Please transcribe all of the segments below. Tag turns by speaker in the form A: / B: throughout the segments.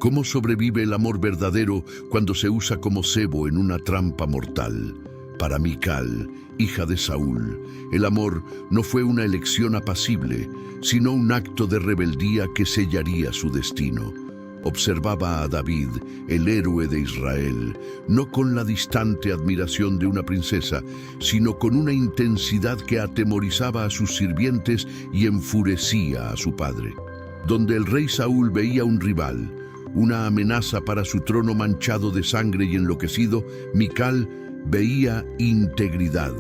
A: ¿Cómo sobrevive el amor verdadero cuando se usa como cebo en una trampa mortal? Para Mical, hija de Saúl, el amor no fue una elección apacible, sino un acto de rebeldía que sellaría su destino. Observaba a David, el héroe de Israel, no con la distante admiración de una princesa, sino con una intensidad que atemorizaba a sus sirvientes y enfurecía a su padre. Donde el rey Saúl veía un rival, una amenaza para su trono manchado de sangre y enloquecido, Mical veía integridad.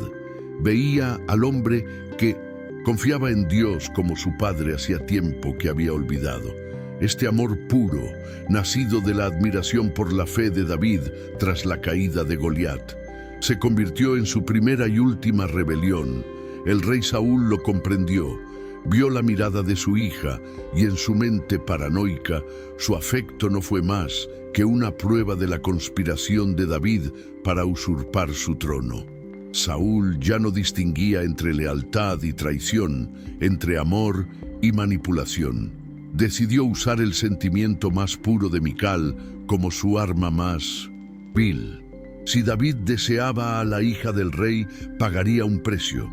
A: Veía al hombre que confiaba en Dios como su padre hacía tiempo que había olvidado. Este amor puro, nacido de la admiración por la fe de David tras la caída de Goliat, se convirtió en su primera y última rebelión. El rey Saúl lo comprendió, vio la mirada de su hija y en su mente paranoica, su afecto no fue más que una prueba de la conspiración de David para usurpar su trono. Saúl ya no distinguía entre lealtad y traición, entre amor y manipulación. Decidió usar el sentimiento más puro de Mical como su arma más vil. Si David deseaba a la hija del rey, pagaría un precio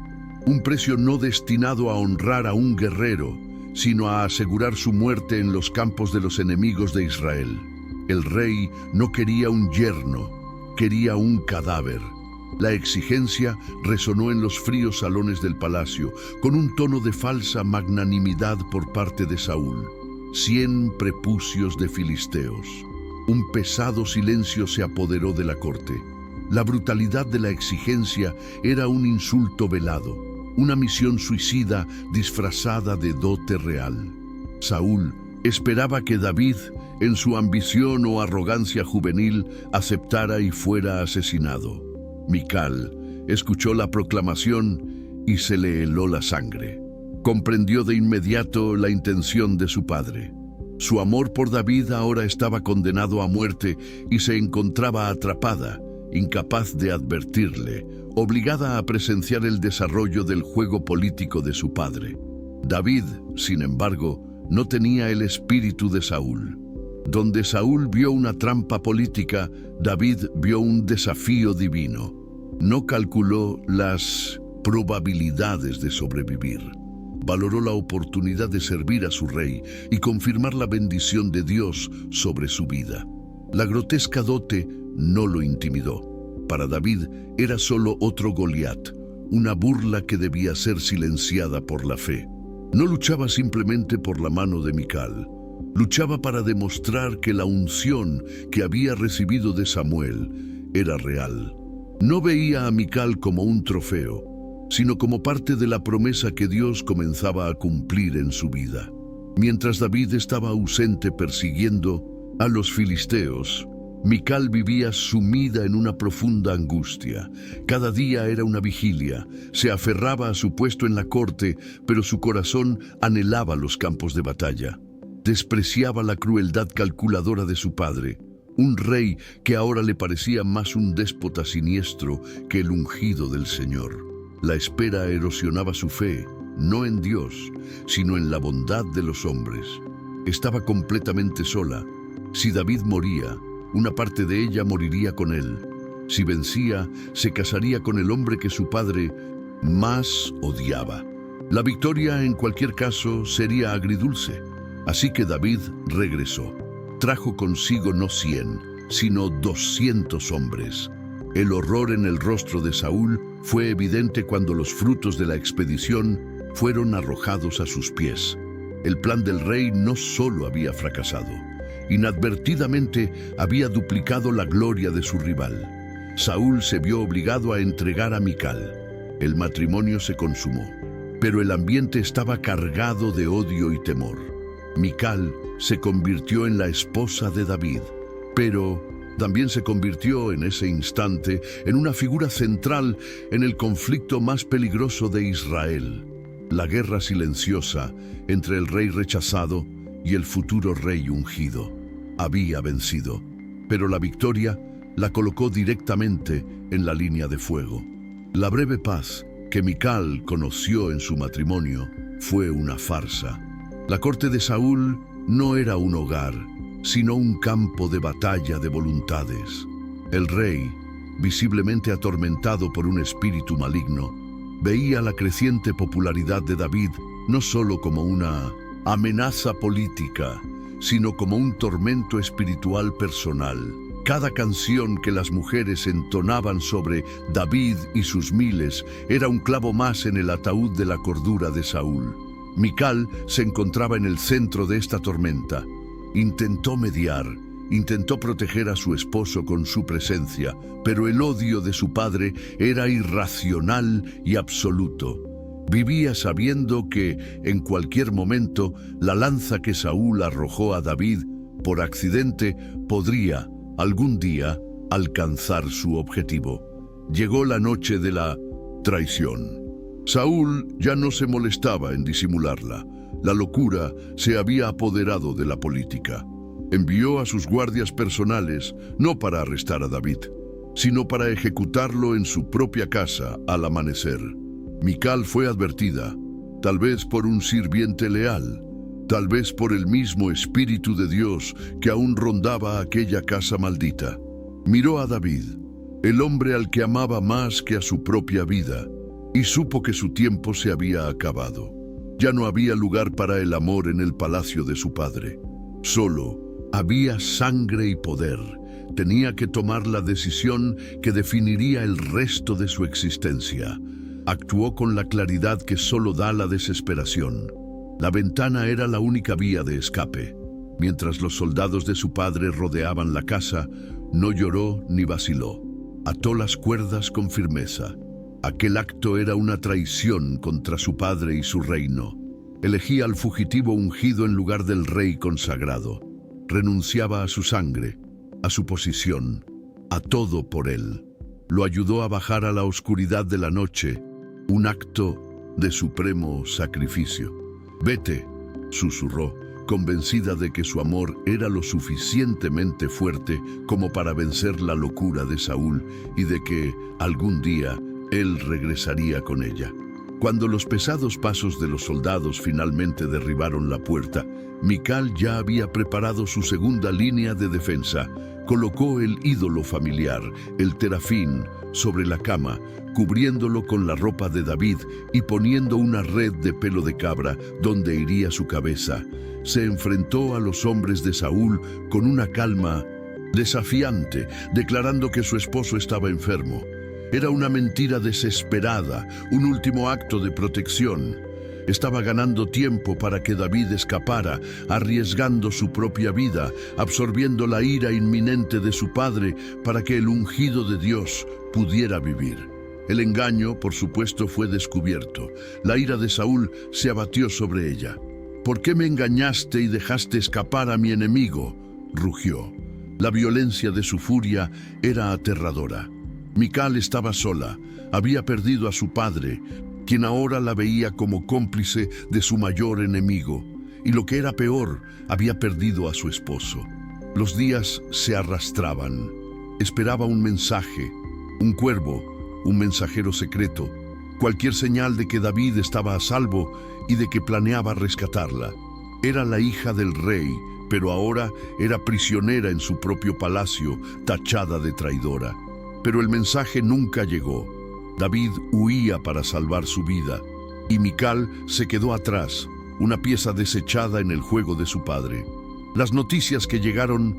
A: no destinado a honrar a un guerrero, sino a asegurar su muerte en los campos de los enemigos de Israel. El rey no quería un yerno, quería un cadáver. La exigencia resonó en los fríos salones del palacio, con un tono de falsa magnanimidad por parte de Saúl. 100 prepucios de filisteos. Un pesado silencio se apoderó de la corte. La brutalidad de la exigencia era un insulto velado, una misión suicida disfrazada de dote real. Saúl esperaba que David, en su ambición o arrogancia juvenil, aceptara y fuera asesinado. Mical escuchó la proclamación y se le heló la sangre. Comprendió de inmediato la intención de su padre. Su amor por David ahora estaba condenado a muerte y se encontraba atrapada, incapaz de advertirle, obligada a presenciar el desarrollo del juego político de su padre. David, sin embargo, no tenía el espíritu de Saúl. Donde Saúl vio una trampa política, David vio un desafío divino. No calculó las probabilidades de sobrevivir. Valoró la oportunidad de servir a su rey y confirmar la bendición de Dios sobre su vida. La grotesca dote no lo intimidó. Para David era solo otro Goliat, una burla que debía ser silenciada por la fe. No luchaba simplemente por la mano de Mical. Luchaba para demostrar que la unción que había recibido de Samuel era real. No veía a Mical como un trofeo, sino como parte de la promesa que Dios comenzaba a cumplir en su vida. Mientras David estaba ausente persiguiendo a los filisteos, Mical vivía sumida en una profunda angustia. Cada día era una vigilia. Se aferraba a su puesto en la corte, pero su corazón anhelaba los campos de batalla. Despreciaba la crueldad calculadora de su padre, un rey que ahora le parecía más un déspota siniestro que el ungido del Señor. La espera erosionaba su fe, no en Dios, sino en la bondad de los hombres. Estaba completamente sola. Si David moría, una parte de ella moriría con él. Si vencía, se casaría con el hombre que su padre más odiaba. La victoria, en cualquier caso, sería agridulce. Así que David regresó. Trajo consigo no 100, sino 200 hombres. El horror en el rostro de Saúl fue evidente cuando los frutos de la expedición fueron arrojados a sus pies. El plan del rey no solo había fracasado, inadvertidamente había duplicado la gloria de su rival. Saúl se vio obligado a entregar a Mical. El matrimonio se consumó, pero el ambiente estaba cargado de odio y temor. Mical se convirtió en la esposa de David, pero también se convirtió en ese instante en una figura central en el conflicto más peligroso de Israel, la guerra silenciosa entre el rey rechazado y el futuro rey ungido. Había vencido, pero la victoria la colocó directamente en la línea de fuego. La breve paz que Mical conoció en su matrimonio fue una farsa. La corte de Saúl no era un hogar, sino un campo de batalla de voluntades. El rey, visiblemente atormentado por un espíritu maligno, veía la creciente popularidad de David no solo como una amenaza política, sino como un tormento espiritual personal. Cada canción que las mujeres entonaban sobre David y sus miles era un clavo más en el ataúd de la cordura de Saúl. Mical se encontraba en el centro de esta tormenta. Intentó mediar, intentó proteger a su esposo con su presencia, pero el odio de su padre era irracional y absoluto. Vivía sabiendo que, en cualquier momento, la lanza que Saúl arrojó a David, por accidente, podría, algún día, alcanzar su objetivo. Llegó la noche de la traición. Saúl ya no se molestaba en disimularla. La locura se había apoderado de la política. Envió a sus guardias personales, no para arrestar a David, sino para ejecutarlo en su propia casa al amanecer. Mical fue advertida, tal vez por un sirviente leal, tal vez por el mismo Espíritu de Dios que aún rondaba aquella casa maldita. Miró a David, el hombre al que amaba más que a su propia vida, y supo que su tiempo se había acabado. Ya no había lugar para el amor en el palacio de su padre. Solo había sangre y poder. Tenía que tomar la decisión que definiría el resto de su existencia. Actuó con la claridad que solo da la desesperación. La ventana era la única vía de escape. Mientras los soldados de su padre rodeaban la casa, no lloró ni vaciló. Ató las cuerdas con firmeza. Aquel acto era una traición contra su padre y su reino. Elegía al fugitivo ungido en lugar del rey consagrado. Renunciaba a su sangre, a su posición, a todo por él. Lo ayudó a bajar a la oscuridad de la noche, un acto de supremo sacrificio. «Vete», susurró, convencida de que su amor era lo suficientemente fuerte como para vencer la locura de Saúl y de que, algún día, él regresaría con ella. Cuando los pesados pasos de los soldados finalmente derribaron la puerta, Mical ya había preparado su segunda línea de defensa. Colocó el ídolo familiar, el terafín, sobre la cama, cubriéndolo con la ropa de David y poniendo una red de pelo de cabra donde iría su cabeza. Se enfrentó a los hombres de Saúl con una calma desafiante, declarando que su esposo estaba enfermo. Era una mentira desesperada, un último acto de protección. Estaba ganando tiempo para que David escapara, arriesgando su propia vida, absorbiendo la ira inminente de su padre para que el ungido de Dios pudiera vivir. El engaño, por supuesto, fue descubierto. La ira de Saúl se abatió sobre ella. «¿Por qué me engañaste y dejaste escapar a mi enemigo?», rugió. La violencia de su furia era aterradora. Mical estaba sola, había perdido a su padre, quien ahora la veía como cómplice de su mayor enemigo, y lo que era peor, había perdido a su esposo. Los días se arrastraban. Esperaba un mensaje, un cuervo, un mensajero secreto, cualquier señal de que David estaba a salvo y de que planeaba rescatarla. Era la hija del rey, pero ahora era prisionera en su propio palacio, tachada de traidora. Pero el mensaje nunca llegó. David huía para salvar su vida, y Mical se quedó atrás, una pieza desechada en el juego de su padre. Las noticias que llegaron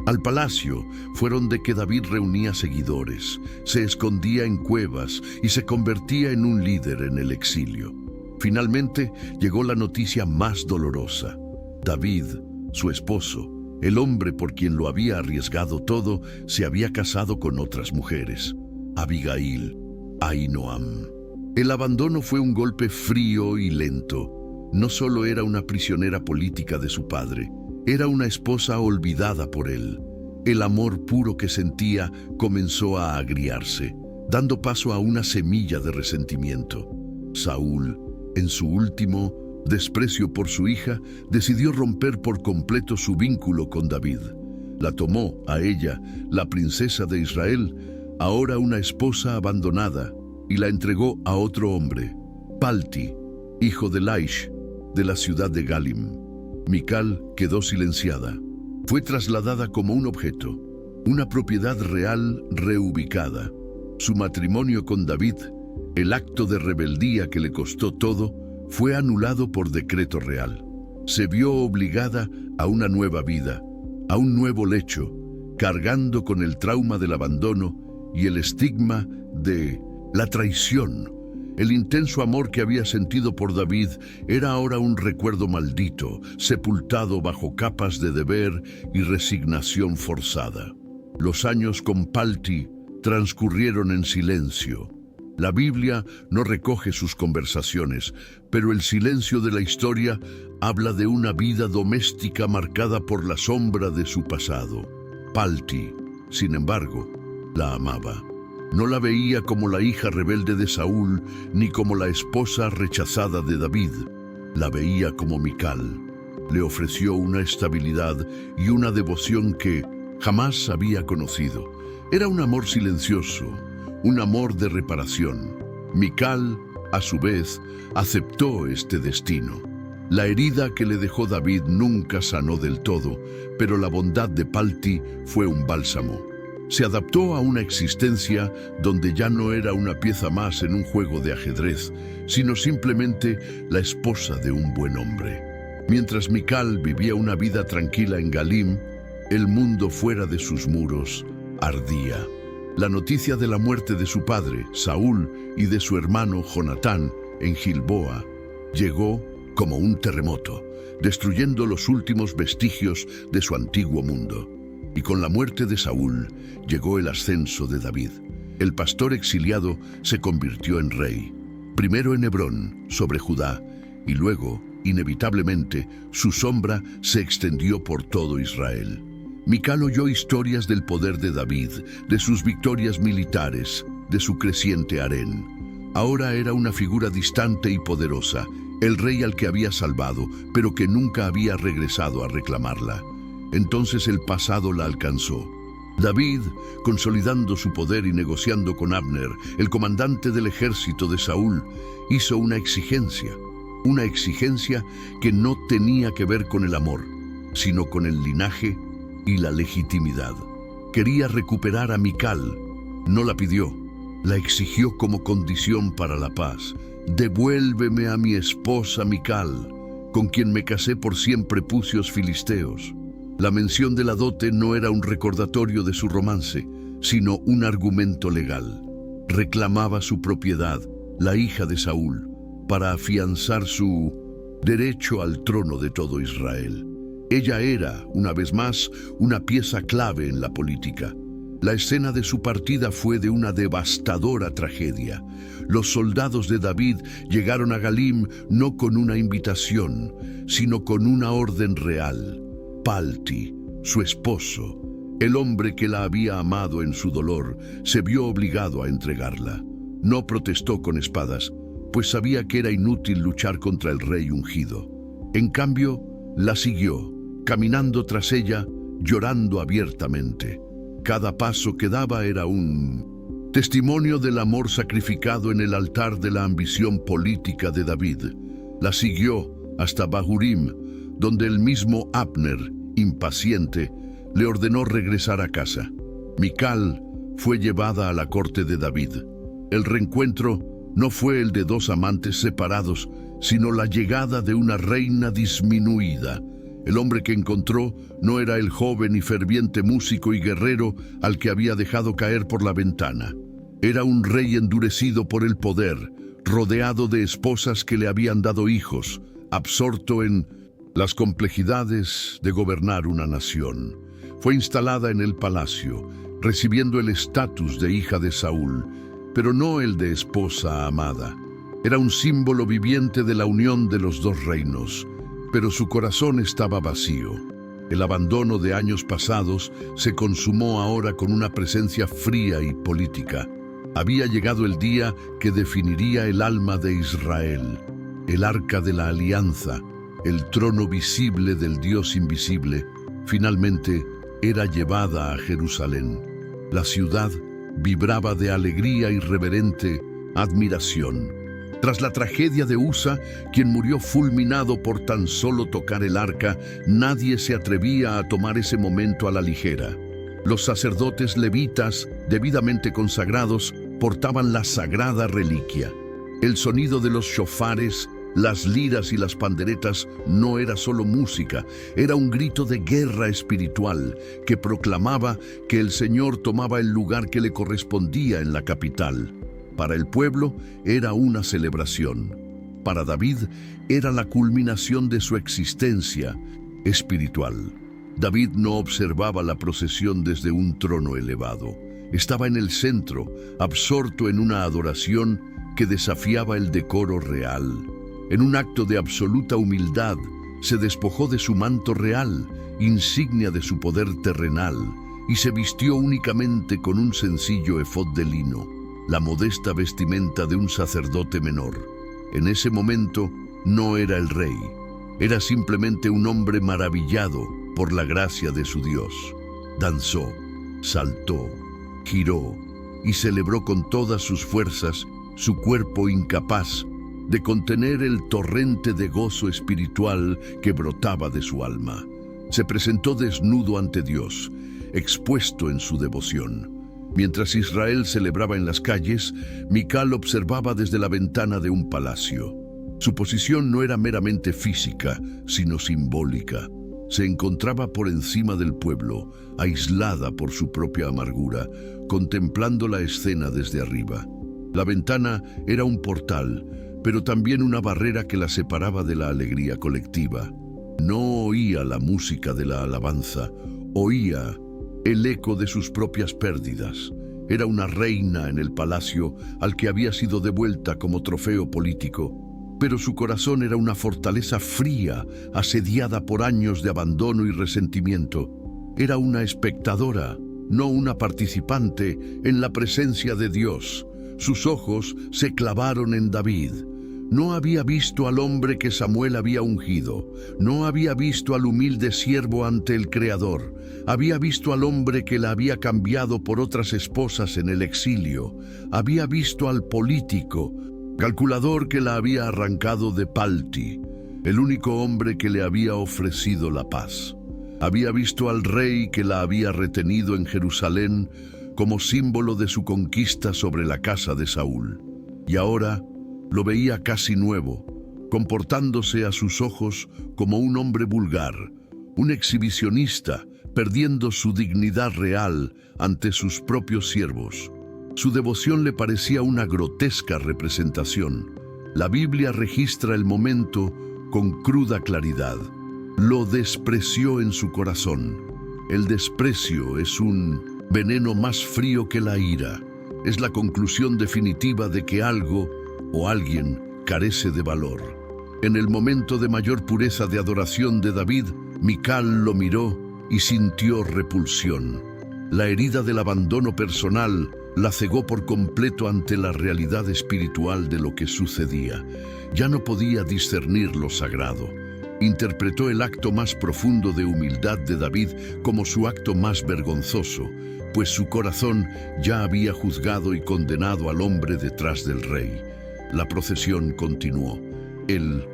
A: al palacio fueron de que David reunía seguidores, se escondía en cuevas y se convertía en un líder en el exilio. Finalmente llegó la noticia más dolorosa. David, su esposo, el hombre por quien lo había arriesgado todo, se había casado con otras mujeres. Abigail, Ahinoam. El abandono fue un golpe frío y lento. No solo era una prisionera política de su padre, era una esposa olvidada por él. El amor puro que sentía comenzó a agriarse, dando paso a una semilla de resentimiento. Saúl, en su último desprecio por su hija, decidió romper por completo su vínculo con David. La tomó a ella, la princesa de Israel, ahora una esposa abandonada, y la entregó a otro hombre, Palti, hijo de Laish, de la ciudad de Galim. Mical quedó silenciada. Fue trasladada como un objeto, una propiedad real reubicada. Su matrimonio con David, el acto de rebeldía que le costó todo, fue anulado por decreto real. Se vio obligada a una nueva vida, a un nuevo lecho, cargando con el trauma del abandono y el estigma de la traición. El intenso amor que había sentido por David era ahora un recuerdo maldito, sepultado bajo capas de deber y resignación forzada. Los años con Palti transcurrieron en silencio. La Biblia no recoge sus conversaciones, pero el silencio de la historia habla de una vida doméstica marcada por la sombra de su pasado. Palti, sin embargo, la amaba. No la veía como la hija rebelde de Saúl, ni como la esposa rechazada de David. La veía como Mical. Le ofreció una estabilidad y una devoción que jamás había conocido. Era un amor silencioso, un amor de reparación. Mical, a su vez, aceptó este destino. La herida que le dejó David nunca sanó del todo, pero la bondad de Palti fue un bálsamo. Se adaptó a una existencia donde ya no era una pieza más en un juego de ajedrez, sino simplemente la esposa de un buen hombre. Mientras Mical vivía una vida tranquila en Galim, el mundo fuera de sus muros ardía. La noticia de la muerte de su padre, Saúl, y de su hermano, Jonatán, en Gilboa, llegó como un terremoto, destruyendo los últimos vestigios de su antiguo mundo. Y con la muerte de Saúl llegó el ascenso de David. El pastor exiliado se convirtió en rey, primero en Hebrón, sobre Judá, y luego, inevitablemente, su sombra se extendió por todo Israel. Mical oyó historias del poder de David, de sus victorias militares, de su creciente harén. Ahora era una figura distante y poderosa, el rey al que había salvado, pero que nunca había regresado a reclamarla. Entonces el pasado la alcanzó. David, consolidando su poder y negociando con Abner, el comandante del ejército de Saúl, hizo una exigencia que no tenía que ver con el amor, sino con el linaje y la legitimidad. Quería recuperar a Mical, no la pidió, la exigió como condición para la paz. Devuélveme a mi esposa Mical, con quien me casé por 100 prepucios filisteos. La mención de la dote no era un recordatorio de su romance, sino un argumento legal. Reclamaba su propiedad, la hija de Saúl, para afianzar su derecho al trono de todo Israel. Ella era, una vez más, una pieza clave en la política. La escena de su partida fue de una devastadora tragedia. Los soldados de David llegaron a Galim no con una invitación, sino con una orden real. Palti, su esposo, el hombre que la había amado en su dolor, se vio obligado a entregarla. No protestó con espadas, pues sabía que era inútil luchar contra el rey ungido. En cambio, la siguió, caminando tras ella, llorando abiertamente. Cada paso que daba era un testimonio del amor sacrificado en el altar de la ambición política de David. La siguió hasta Bahurim, donde el mismo Abner, impaciente, le ordenó regresar a casa. Mical fue llevada a la corte de David. El reencuentro no fue el de dos amantes separados, sino la llegada de una reina disminuida. El hombre que encontró no era el joven y ferviente músico y guerrero al que había dejado caer por la ventana. Era un rey endurecido por el poder, rodeado de esposas que le habían dado hijos, absorto en las complejidades de gobernar una nación. Fue instalada en el palacio, recibiendo el estatus de hija de Saúl, pero no el de esposa amada. Era un símbolo viviente de la unión de los dos reinos, pero su corazón estaba vacío. El abandono de años pasados se consumó ahora con una presencia fría y política. Había llegado el día que definiría el alma de Israel, el arca de la alianza, el trono visible del Dios invisible. Finalmente era llevada a Jerusalén. La ciudad vibraba de alegría y reverente admiración. Tras la tragedia de Usa, quien murió fulminado por tan solo tocar el arca, nadie se atrevía a tomar ese momento a la ligera. Los sacerdotes levitas, debidamente consagrados, portaban la sagrada reliquia. El sonido de los shofares, las liras y las panderetas no era solo música, era un grito de guerra espiritual que proclamaba que el Señor tomaba el lugar que le correspondía en la capital. Para el pueblo era una celebración. Para David era la culminación de su existencia espiritual. David no observaba la procesión desde un trono elevado. Estaba en el centro, absorto en una adoración que desafiaba el decoro real. En un acto de absoluta humildad, se despojó de su manto real, insignia de su poder terrenal, y se vistió únicamente con un sencillo efod de lino, la modesta vestimenta de un sacerdote menor. En ese momento no era el rey, era simplemente un hombre maravillado por la gracia de su Dios. Danzó, saltó, giró y celebró con todas sus fuerzas, su cuerpo incapaz de contener el torrente de gozo espiritual que brotaba de su alma. Se presentó desnudo ante Dios, expuesto en su devoción. Mientras Israel celebraba en las calles, Mical observaba desde la ventana de un palacio. Su posición no era meramente física, sino simbólica. Se encontraba por encima del pueblo, aislada por su propia amargura, contemplando la escena desde arriba. La ventana era un portal, pero también una barrera que la separaba de la alegría colectiva. No oía la música de la alabanza, oía el eco de sus propias pérdidas. Era una reina en el palacio al que había sido devuelta como trofeo político, pero su corazón era una fortaleza fría, asediada por años de abandono y resentimiento. Era una espectadora, no una participante, en la presencia de Dios. Sus ojos se clavaron en David. No había visto al hombre que Samuel había ungido. No había visto al humilde siervo ante el Creador. Había visto al hombre que la había cambiado por otras esposas en el exilio. Había visto al político, calculador que la había arrancado de Palti, el único hombre que le había ofrecido la paz. Había visto al rey que la había retenido en Jerusalén como símbolo de su conquista sobre la casa de Saúl. Y ahora lo veía casi nuevo, comportándose a sus ojos como un hombre vulgar, un exhibicionista, perdiendo su dignidad real ante sus propios siervos. Su devoción le parecía una grotesca representación. La Biblia registra el momento con cruda claridad. Lo despreció en su corazón. El desprecio es un veneno más frío que la ira. Es la conclusión definitiva de que algo o alguien carece de valor. En el momento de mayor pureza de adoración de David, Mical lo miró y sintió repulsión. La herida del abandono personal la cegó por completo ante la realidad espiritual de lo que sucedía. Ya no podía discernir lo sagrado. Interpretó el acto más profundo de humildad de David como su acto más vergonzoso, pues su corazón ya había juzgado y condenado al hombre detrás del rey. La procesión continuó. El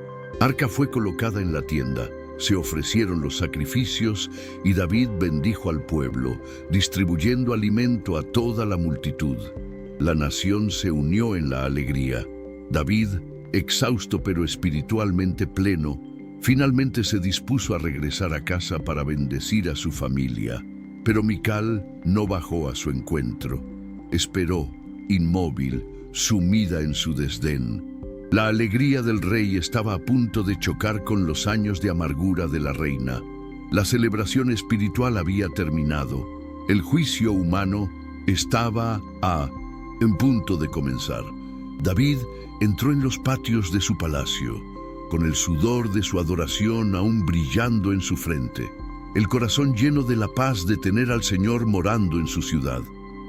A: arca fue colocada en la tienda, se ofrecieron los sacrificios y David bendijo al pueblo, distribuyendo alimento a toda la multitud. La nación se unió en la alegría. David, exhausto pero espiritualmente pleno, finalmente se dispuso a regresar a casa para bendecir a su familia. Pero Mical no bajó a su encuentro. Esperó, inmóvil, sumida en su desdén. La alegría del rey estaba a punto de chocar con los años de amargura de la reina. La celebración espiritual había terminado. El juicio humano estaba en punto de comenzar. David entró en los patios de su palacio, con el sudor de su adoración aún brillando en su frente, el corazón lleno de la paz de tener al Señor morando en su ciudad.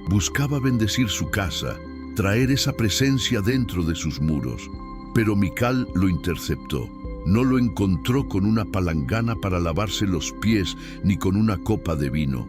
A: Buscaba bendecir su casa, traer esa presencia dentro de sus muros. Pero Mical lo interceptó. No lo encontró con una palangana para lavarse los pies ni con una copa de vino.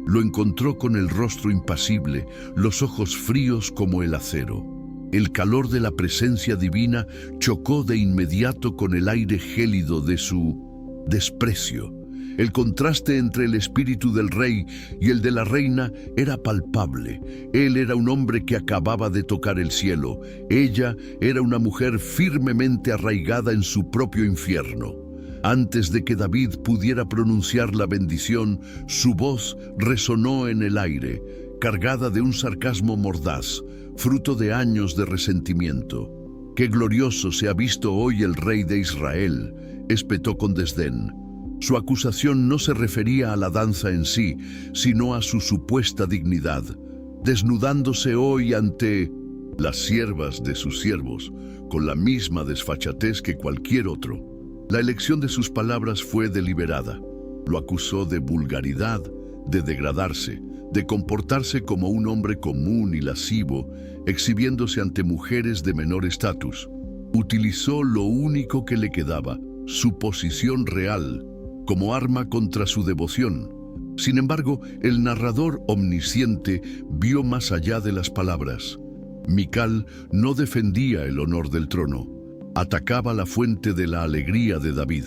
A: Lo encontró con el rostro impasible, los ojos fríos como el acero. El calor de la presencia divina chocó de inmediato con el aire gélido de su desprecio. El contraste entre el espíritu del rey y el de la reina era palpable. Él era un hombre que acababa de tocar el cielo. Ella era una mujer firmemente arraigada en su propio infierno. Antes de que David pudiera pronunciar la bendición, su voz resonó en el aire, cargada de un sarcasmo mordaz, fruto de años de resentimiento. «¡Qué glorioso se ha visto hoy el rey de Israel!», espetó con desdén. Su acusación no se refería a la danza en sí, sino a su supuesta dignidad, desnudándose hoy ante las siervas de sus siervos, con la misma desfachatez que cualquier otro. La elección de sus palabras fue deliberada. Lo acusó de vulgaridad, de degradarse, de comportarse como un hombre común y lascivo, exhibiéndose ante mujeres de menor estatus. Utilizó lo único que le quedaba, su posición real, como arma contra su devoción. Sin embargo, el narrador omnisciente vio más allá de las palabras. Mical no defendía el honor del trono, atacaba la fuente de la alegría de David.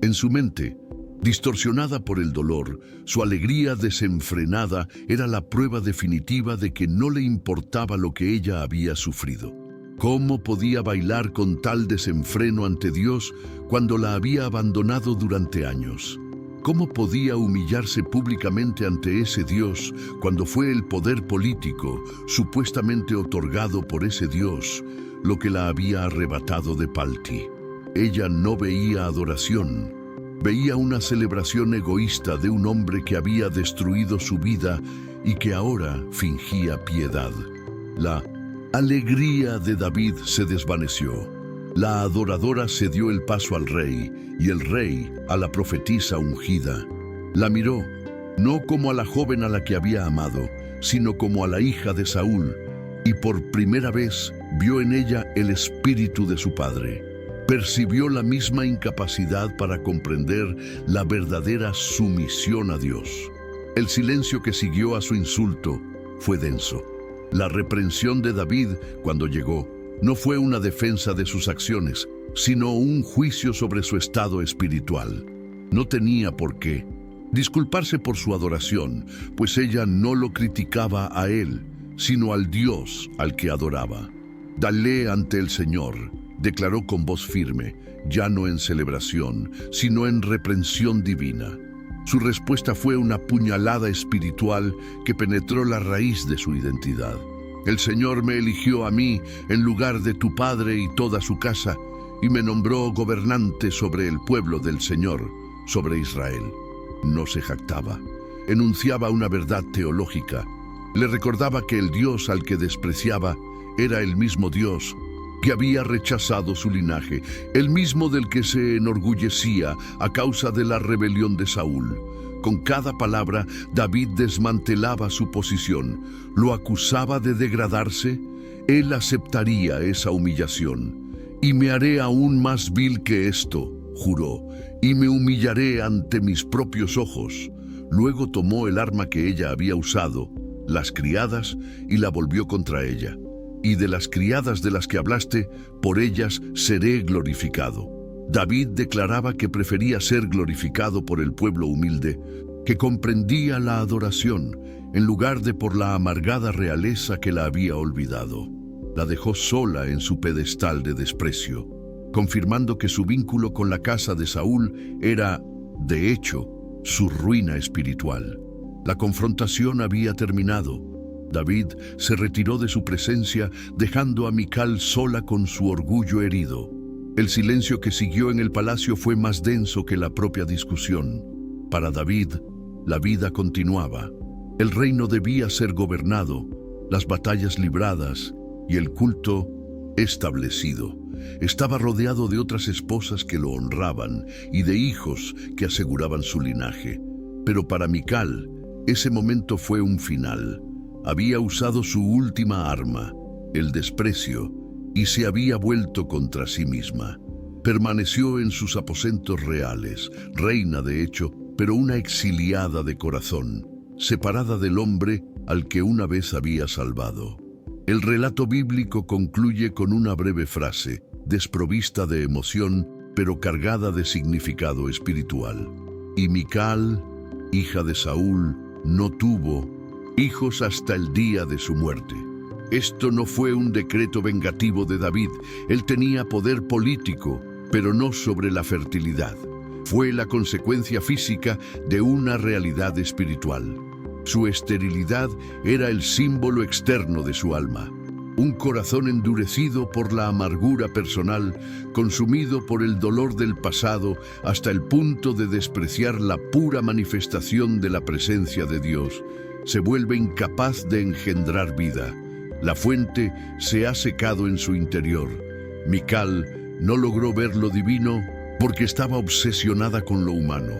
A: En su mente, distorsionada por el dolor, su alegría desenfrenada era la prueba definitiva de que no le importaba lo que ella había sufrido. ¿Cómo podía bailar con tal desenfreno ante Dios cuando la había abandonado durante años? ¿Cómo podía humillarse públicamente ante ese Dios cuando fue el poder político, supuestamente otorgado por ese Dios, lo que la había arrebatado de Palti? Ella no veía adoración, veía una celebración egoísta de un hombre que había destruido su vida y que ahora fingía piedad. La alegría de David se desvaneció. La adoradora cedió el paso al rey y el rey a la profetisa ungida. La miró, no como a la joven a la que había amado, sino como a la hija de Saúl, y por primera vez vio en ella el espíritu de su padre. Percibió la misma incapacidad para comprender la verdadera sumisión a Dios. El silencio que siguió a su insulto fue denso. La reprensión de David, cuando llegó, no fue una defensa de sus acciones, sino un juicio sobre su estado espiritual. No tenía por qué disculparse por su adoración, pues ella no lo criticaba a él, sino al Dios al que adoraba. «Dale ante el Señor», declaró con voz firme, ya no en celebración, sino en reprensión divina. Su respuesta fue una puñalada espiritual que penetró la raíz de su identidad. «El Señor me eligió a mí en lugar de tu padre y toda su casa, y me nombró gobernante sobre el pueblo del Señor, sobre Israel». No se jactaba, enunciaba una verdad teológica. Le recordaba que el Dios al que despreciaba era el mismo Dios que había rechazado su linaje, el mismo del que se enorgullecía a causa de la rebelión de Saúl. Con cada palabra, David desmantelaba su posición, lo acusaba de degradarse. Él aceptaría esa humillación. «Y me haré aún más vil que esto», juró, «y me humillaré ante mis propios ojos». Luego tomó el arma que ella había usado, las criadas, y la volvió contra ella. «Y de las criadas de las que hablaste, por ellas seré glorificado». David declaraba que prefería ser glorificado por el pueblo humilde, que comprendía la adoración, en lugar de por la amargada realeza que la había olvidado. La dejó sola en su pedestal de desprecio, confirmando que su vínculo con la casa de Saúl era, de hecho, su ruina espiritual. La confrontación había terminado. David se retiró de su presencia, dejando a Mical sola con su orgullo herido. El silencio que siguió en el palacio fue más denso que la propia discusión. Para David, la vida continuaba. El reino debía ser gobernado, las batallas libradas y el culto establecido. Estaba rodeado de otras esposas que lo honraban y de hijos que aseguraban su linaje. Pero para Mical, ese momento fue un final. Había usado su última arma, el desprecio, y se había vuelto contra sí misma. Permaneció en sus aposentos reales, reina de hecho, pero una exiliada de corazón, separada del hombre al que una vez había salvado. El relato bíblico concluye con una breve frase, desprovista de emoción, pero cargada de significado espiritual. Y Mical, hija de Saúl, no tuvo hijos hasta el día de su muerte. Esto no fue un decreto vengativo de David. Él tenía poder político, pero no sobre la fertilidad. Fue la consecuencia física de una realidad espiritual. Su esterilidad era el símbolo externo de su alma. Un corazón endurecido por la amargura personal, consumido por el dolor del pasado hasta el punto de despreciar la pura manifestación de la presencia de Dios, se vuelve incapaz de engendrar vida. La fuente se ha secado en su interior. Mical no logró ver lo divino porque estaba obsesionada con lo humano.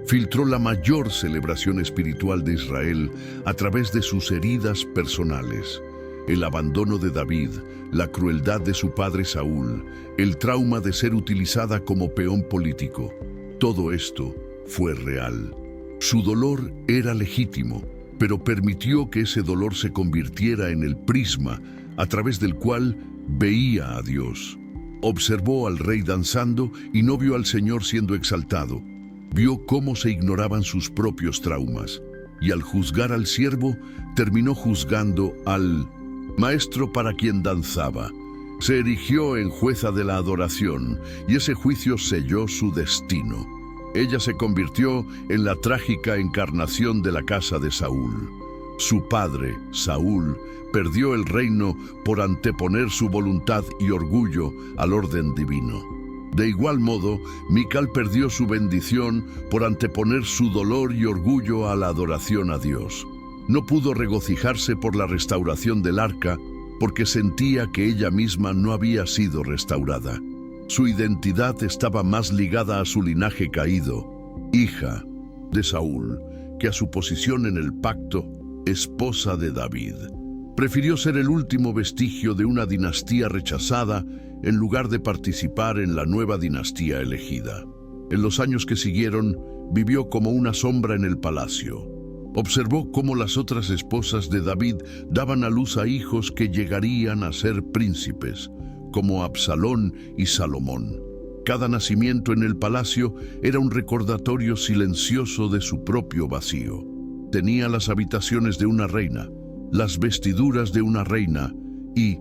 A: Filtró la mayor celebración espiritual de Israel a través de sus heridas personales. El abandono de David, la crueldad de su padre Saúl, el trauma de ser utilizada como peón político. Todo esto fue real. Su dolor era legítimo, pero permitió que ese dolor se convirtiera en el prisma a través del cual veía a Dios. Observó al rey danzando y no vio al Señor siendo exaltado. Vio cómo se ignoraban sus propios traumas, y al juzgar al siervo, terminó juzgando al maestro para quien danzaba. Se erigió en jueza de la adoración, y ese juicio selló su destino. Ella se convirtió en la trágica encarnación de la casa de Saúl. Su padre, Saúl, perdió el reino por anteponer su voluntad y orgullo al orden divino. De igual modo, Mical perdió su bendición por anteponer su dolor y orgullo a la adoración a Dios. No pudo regocijarse por la restauración del arca porque sentía que ella misma no había sido restaurada. Su identidad estaba más ligada a su linaje caído, hija de Saúl, que a su posición en el pacto, esposa de David. Prefirió ser el último vestigio de una dinastía rechazada en lugar de participar en la nueva dinastía elegida. En los años que siguieron, vivió como una sombra en el palacio. Observó cómo las otras esposas de David daban a luz a hijos que llegarían a ser príncipes, como Absalón y Salomón. Cada nacimiento en el palacio era un recordatorio silencioso de su propio vacío. Tenía las habitaciones de una reina, las vestiduras de una reina y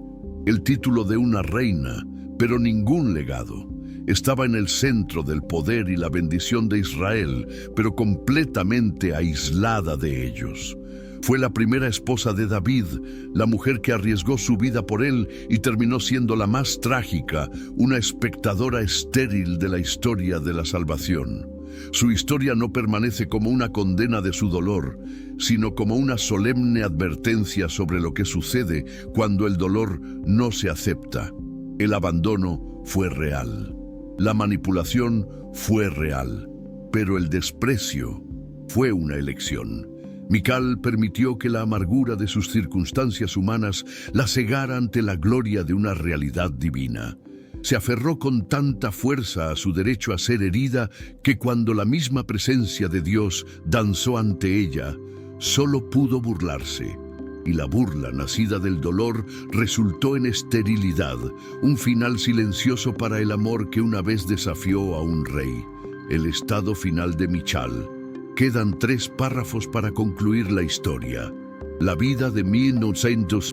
A: el título de una reina, pero ningún legado. Estaba en el centro del poder y la bendición de Israel, pero completamente aislada de ellos. Fue la primera esposa de David, la mujer que arriesgó su vida por él y terminó siendo la más trágica, una espectadora estéril de la historia de la salvación. Su historia no permanece como una condena de su dolor, sino como una solemne advertencia sobre lo que sucede cuando el dolor no se acepta. El abandono fue real. La manipulación fue real, pero el desprecio fue una elección. Mical permitió que la amargura de sus circunstancias humanas la cegara ante la gloria de una realidad divina. Se aferró con tanta fuerza a su derecho a ser herida que cuando la misma presencia de Dios danzó ante ella, solo pudo burlarse. Y la burla nacida del dolor resultó en esterilidad, un final silencioso para el amor que una vez desafió a un rey. El estado final de Mical. Quedan 3 párrafos para concluir la historia. La vida de 1900.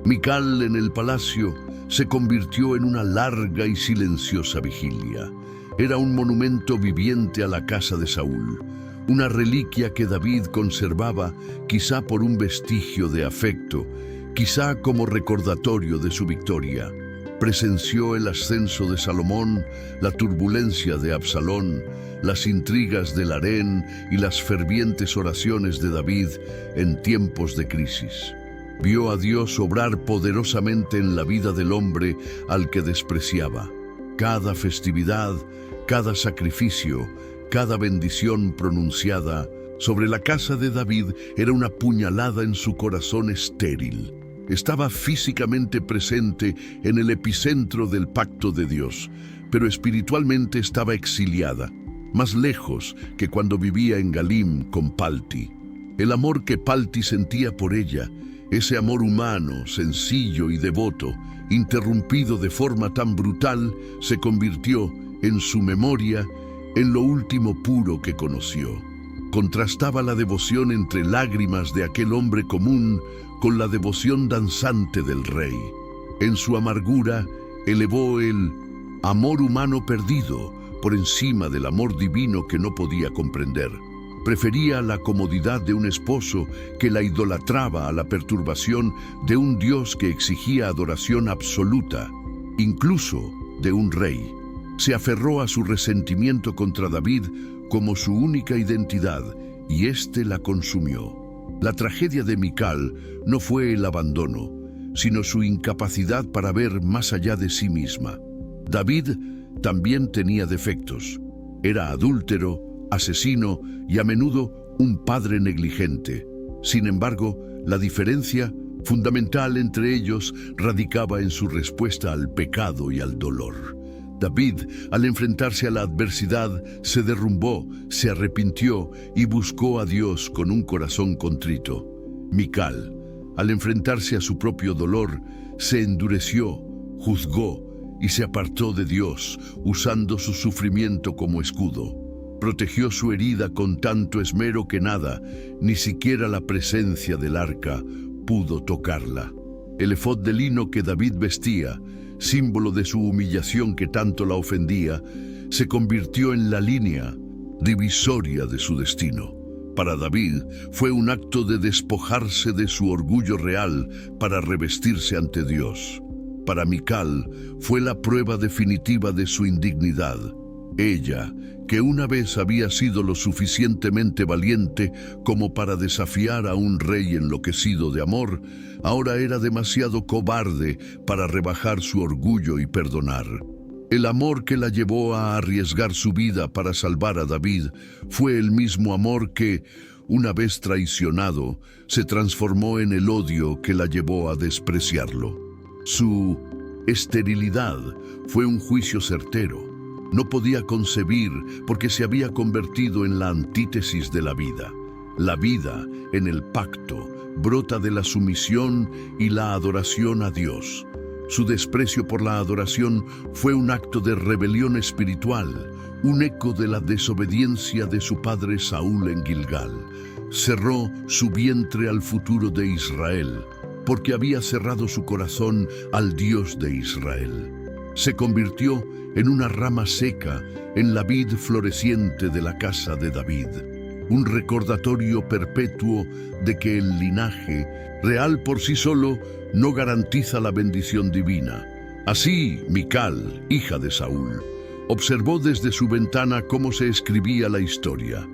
A: Mical en el palacio se convirtió en una larga y silenciosa vigilia. Era un monumento viviente a la casa de Saúl. Una reliquia que David conservaba, quizá por un vestigio de afecto, quizá como recordatorio de su victoria. Presenció el ascenso de Salomón, la turbulencia de Absalón, las intrigas del harén y las fervientes oraciones de David en tiempos de crisis. Vio a Dios obrar poderosamente en la vida del hombre al que despreciaba. Cada festividad, cada sacrificio, cada bendición pronunciada sobre la casa de David era una puñalada en su corazón estéril. Estaba físicamente presente en el epicentro del pacto de Dios, pero espiritualmente estaba exiliada, más lejos que cuando vivía en Galim con Palti. El amor que Palti sentía por ella Ese amor humano, sencillo y devoto, interrumpido de forma tan brutal, se convirtió, en su memoria, en lo último puro que conoció. Contrastaba la devoción entre lágrimas de aquel hombre común con la devoción danzante del rey. En su amargura, elevó el amor humano perdido por encima del amor divino que no podía comprender. Prefería la comodidad de un esposo que la idolatraba a la perturbación de un Dios que exigía adoración absoluta, incluso de un rey. Se aferró a su resentimiento contra David como su única identidad, y éste la consumió. La tragedia de Mical no fue el abandono, sino su incapacidad para ver más allá de sí misma. David también tenía defectos. Era adúltero, asesino y a menudo un padre negligente. Sin embargo, la diferencia fundamental entre ellos radicaba en su respuesta al pecado y al dolor. David, al enfrentarse a la adversidad, se derrumbó, se arrepintió y buscó a Dios con un corazón contrito. Mical, al enfrentarse a su propio dolor, se endureció, juzgó y se apartó de Dios, usando su sufrimiento como escudo. Protegió su herida con tanto esmero que nada, ni siquiera la presencia del arca, pudo tocarla. El efod de lino que David vestía, símbolo de su humillación que tanto la ofendía, se convirtió en la línea divisoria de su destino. Para David fue un acto de despojarse de su orgullo real para revestirse ante Dios. Para Mical fue la prueba definitiva de su indignidad. Ella, que una vez había sido lo suficientemente valiente como para desafiar a un rey enloquecido de amor, ahora era demasiado cobarde para rebajar su orgullo y perdonar. El amor que la llevó a arriesgar su vida para salvar a David fue el mismo amor que, una vez traicionado, se transformó en el odio que la llevó a despreciarlo. Su esterilidad fue un juicio certero. No podía concebir porque se había convertido en la antítesis de la vida. La vida, en el pacto, brota de la sumisión y la adoración a Dios. Su desprecio por la adoración fue un acto de rebelión espiritual, un eco de la desobediencia de su padre Saúl en Gilgal. Cerró su vientre al futuro de Israel, porque había cerrado su corazón al Dios de Israel. Se convirtió en una rama seca en la vid floreciente de la casa de David, un recordatorio perpetuo de que el linaje, real por sí solo, no garantiza la bendición divina. Así, Mical, hija de Saúl, observó desde su ventana cómo se escribía la historia.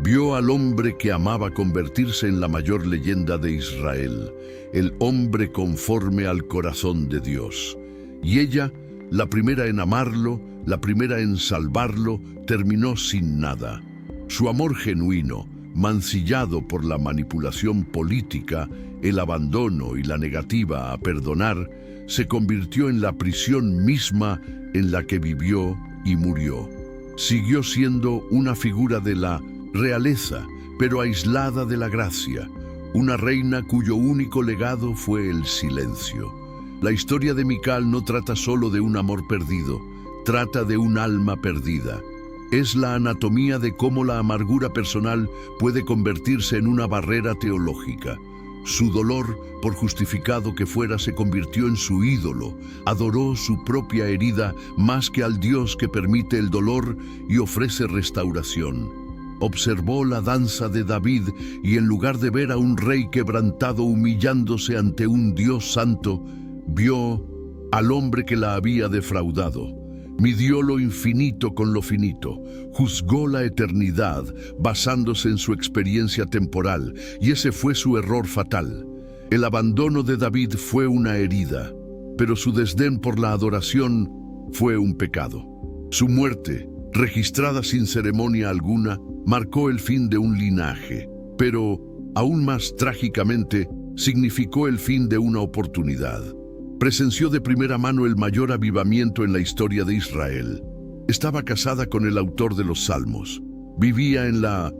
A: Vio al hombre que amaba convertirse en la mayor leyenda de Israel, el hombre conforme al corazón de Dios. Y ella, la primera en amarlo, la primera en salvarlo, terminó sin nada. Su amor genuino, mancillado por la manipulación política, el abandono y la negativa a perdonar, se convirtió en la prisión misma en la que vivió y murió. Siguió siendo una figura de la realeza, pero aislada de la gracia, una reina cuyo único legado fue el silencio. La historia de Mical no trata solo de un amor perdido, trata de un alma perdida. Es la anatomía de cómo la amargura personal puede convertirse en una barrera teológica. Su dolor, por justificado que fuera, se convirtió en su ídolo. Adoró su propia herida más que al Dios que permite el dolor y ofrece restauración. Observó la danza de David y en lugar de ver a un rey quebrantado humillándose ante un Dios santo, vio al hombre que la había defraudado. Midió lo infinito con lo finito, juzgó la eternidad basándose en su experiencia temporal, y ese fue su error fatal. El abandono de David fue una herida, pero su desdén por la adoración fue un pecado. Su muerte, registrada sin ceremonia alguna, marcó el fin de un linaje, pero, aún más trágicamente, significó el fin de una oportunidad. Presenció de primera mano el mayor avivamiento en la historia de Israel. Estaba casada con el autor de los Salmos. Vivía en la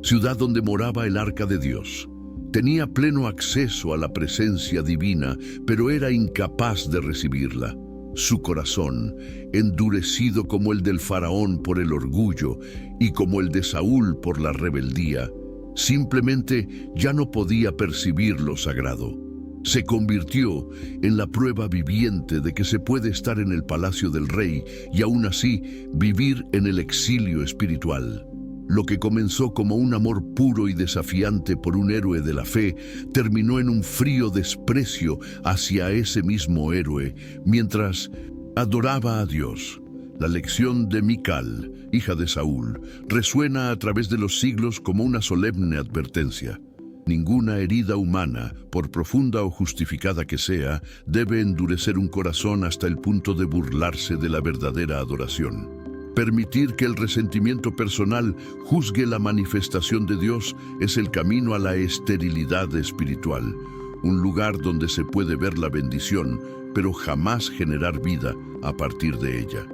A: ciudad donde moraba el Arca de Dios. Tenía pleno acceso a la presencia divina, pero era incapaz de recibirla. Su corazón, endurecido como el del faraón por el orgullo y como el de Saúl por la rebeldía, simplemente ya no podía percibir lo sagrado. Se convirtió en la prueba viviente de que se puede estar en el palacio del rey y aún así vivir en el exilio espiritual. Lo que comenzó como un amor puro y desafiante por un héroe de la fe, terminó en un frío desprecio hacia ese mismo héroe, mientras adoraba a Dios. La lección de Mical, hija de Saúl, resuena a través de los siglos como una solemne advertencia. Ninguna herida humana, por profunda o justificada que sea, debe endurecer un corazón hasta el punto de burlarse de la verdadera adoración. Permitir que el resentimiento personal juzgue la manifestación de Dios es el camino a la esterilidad espiritual, un lugar donde se puede ver la bendición, pero jamás generar vida a partir de ella.